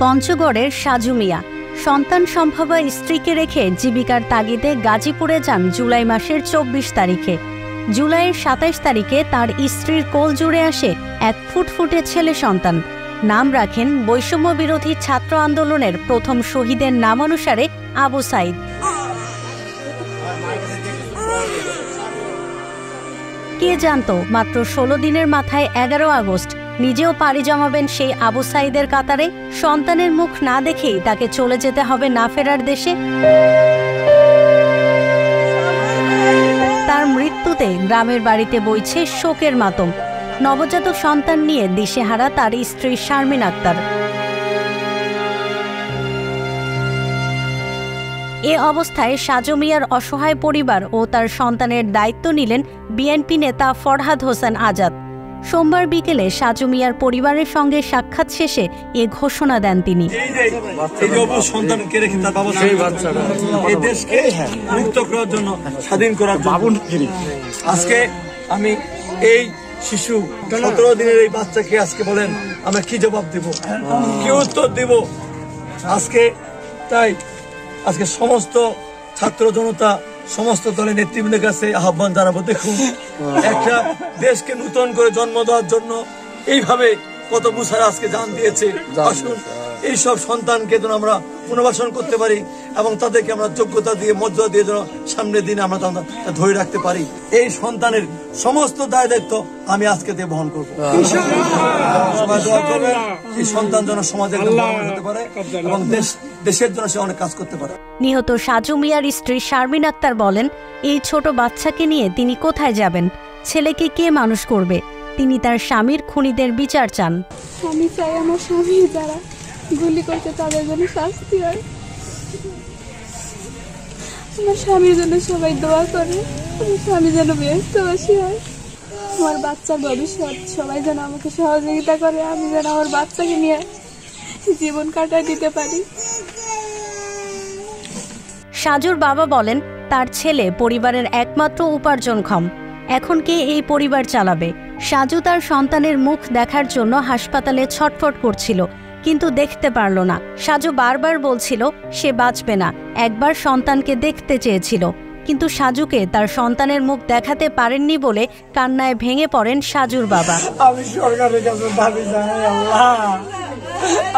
পঞ্চগড়ের সাজু মিয়া সন্তান সম্ভবা স্ত্রীকে রেখে জীবিকার তাগিদে গাজীপুরে যান জুলাই মাসের ২৪ তারিখে। জুলাইয়ের ২৭ তারিখে তার স্ত্রীর কোল জুড়ে আসে এক ফুটফুটে ছেলে সন্তান। নাম রাখেন বৈষম্য বিরোধী ছাত্র আন্দোলনের প্রথম শহীদের নামানুসারে আবু সাইদ। কে জানতো মাত্র ১৬ দিনের মাথায় ১১ আগস্ট নিজেও পাড়ি জমাবেন সেই আবু সাইদের কাতারে। সন্তানের মুখ না দেখেই তাকে চলে যেতে হবে না ফেরার দেশে। তার মৃত্যুতে গ্রামের বাড়িতে বইছে শোকের মাতম। নবজাতক সন্তান নিয়ে দিশেহারা তার স্ত্রী শারমিন আক্তার। এ অবস্থায় সাজু মিয়ার অসহায় পরিবার ও তার সন্তানের দায়িত্ব নিলেন বিএনপি নেতা ফরহাদ হোসেন আজাদ। সোমবার বিকেলে সাজু মিয়ার পরিবারের সঙ্গে সাক্ষাৎ শেষে এ ঘোষণা দেন তিনি। আজকে আমি এই শিশু ১৭ দিনের এই বাচ্চাকে আজকে বলেন আমরা কি জবাব দেব, কি উত্তর দেব? আজকে তাই আজকে সমস্ত ছাত্র জনতা, সমস্ত দলের নেতৃবৃন্দের কাছে আহ্বান জানাবো, দেখুন একটা দেশকে নতুন করে জন্ম দেওয়ার জন্য এইভাবে কত মুসারা আজকে জান দিয়েছে। আসুন এইসব সন্তানকে যেন আমরা পুনর্বাসন করতে পারি এবং তাদেরকে আমরা যোগ্যতা দিয়ে, মর্যাদা দিয়ে যেন সামনের দিনে আমরা ধরে রাখতে পারি। এই সন্তানের সমস্ত দায় দায়িত্ব আমি আজকে দিয়ে বহন করবো। সবাই দোয়া করবেন এই সন্তান যেন সমাজের হতে পারে এবং দেশের জন্য সে অনেক কাজ করতে পারে। নিহত সাজু মিয়ার স্ত্রী শারমিন আক্তার বলেন, এই ছোট বাচ্চাকে নিয়ে তিনি কোথায় যাবেন? ছেলেকে কে মানুষ করবে? তিনি তার স্বামীর খুনিদের বিচার চান। আমি চাই আমার স্বামী যারা গুলি করতে তাদের জন্য শাস্তি হয়। আমার স্বামীর জন্য সবাই দোয়া করে, আমার স্বামী যেন বেহেশতবাসী হয়। আমার বাচ্চার ভবিষ্যৎ সবাই যেন আমাকে সহযোগিতা করে, আমি যেন আমার বাচ্চাকে নিয়ে জীবন কাটায় দিতে পারি। সাজুর বাবা বলেন, তার ছেলে পরিবারের একমাত্র উপার্জনক্ষম। এখন কে এই পরিবার চালাবে? সাজু তার সন্তানের মুখ দেখার জন্য হাসপাতালে ছটফট করছিল, কিন্তু দেখতে পারল না। সাজু বারবার বলছিল সে বাঁচবে না। একবার সন্তানকে দেখতে চেয়েছিল, কিন্তু সাজুকে তার সন্তানের মুখ দেখাতে পারেননি বলে কান্নায় ভেঙে পড়েন সাজুর বাবা। আমি সরকারের কাছে দাবি জানাই, আল্লাহ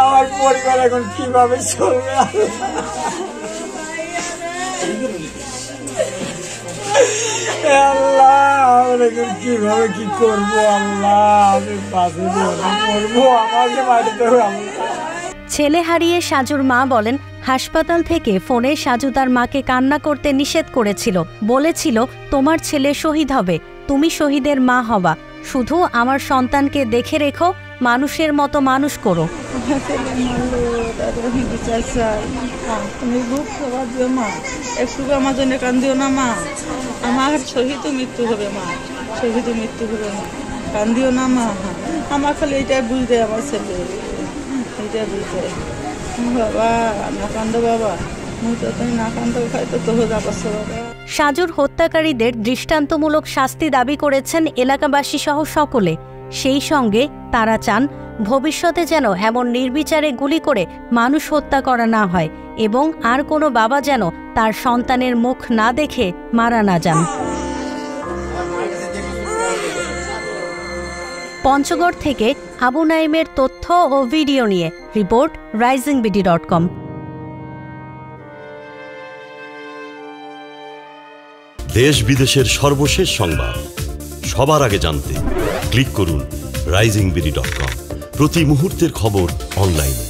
আমার পরিবার এখন কিভাবে চলবে? কিভাবে কি করবো? ছেলে হারিয়ে সাজুর মা বলেন, হাসপাতাল থেকে ফোনে সাজু তার মাকে কান্না করতে নিষেধ করেছিল। বলেছিল, তোমার ছেলে শহীদ হবে, তুমি শহীদের মা হবা, শুধু আমার সন্তানকে দেখে রেখো, মানুষের মতো মানুষ করো। একটু আমার জন্য কান্দিও না মা, আমার শহীদ মৃত্যু হবে মা, শহীদ মৃত্যু হবে মা, কান্দিও না মা। আমার খালি এইটাই বুঝতে, আমার ছেলে এইটাই বুঝতে, বাবা না কান্দো বাবা, তুমি না কান্দো খাইতো তো যাবো বাবা। সাজুর হত্যাকারীদের দৃষ্টান্তমূলক শাস্তি দাবি করেছেন এলাকাবাসী সহ সকলে। সেই সঙ্গে তারা চান ভবিষ্যতে যেন এমন নির্বিচারে গুলি করে মানুষ হত্যা করা না হয় এবং আর কোনো বাবা যেন তার সন্তানের মুখ না দেখে মারা না যান। পঞ্চগড় থেকে আবু নাইমের তথ্য ও ভিডিও নিয়ে রিপোর্ট risingBD.com। দেশ বিদেশের সর্বশেষ সংবাদ সবার আগে জানতে ক্লিক করুন risingBD.com। প্রতি মুহূর্তের খবর অনলাইনে।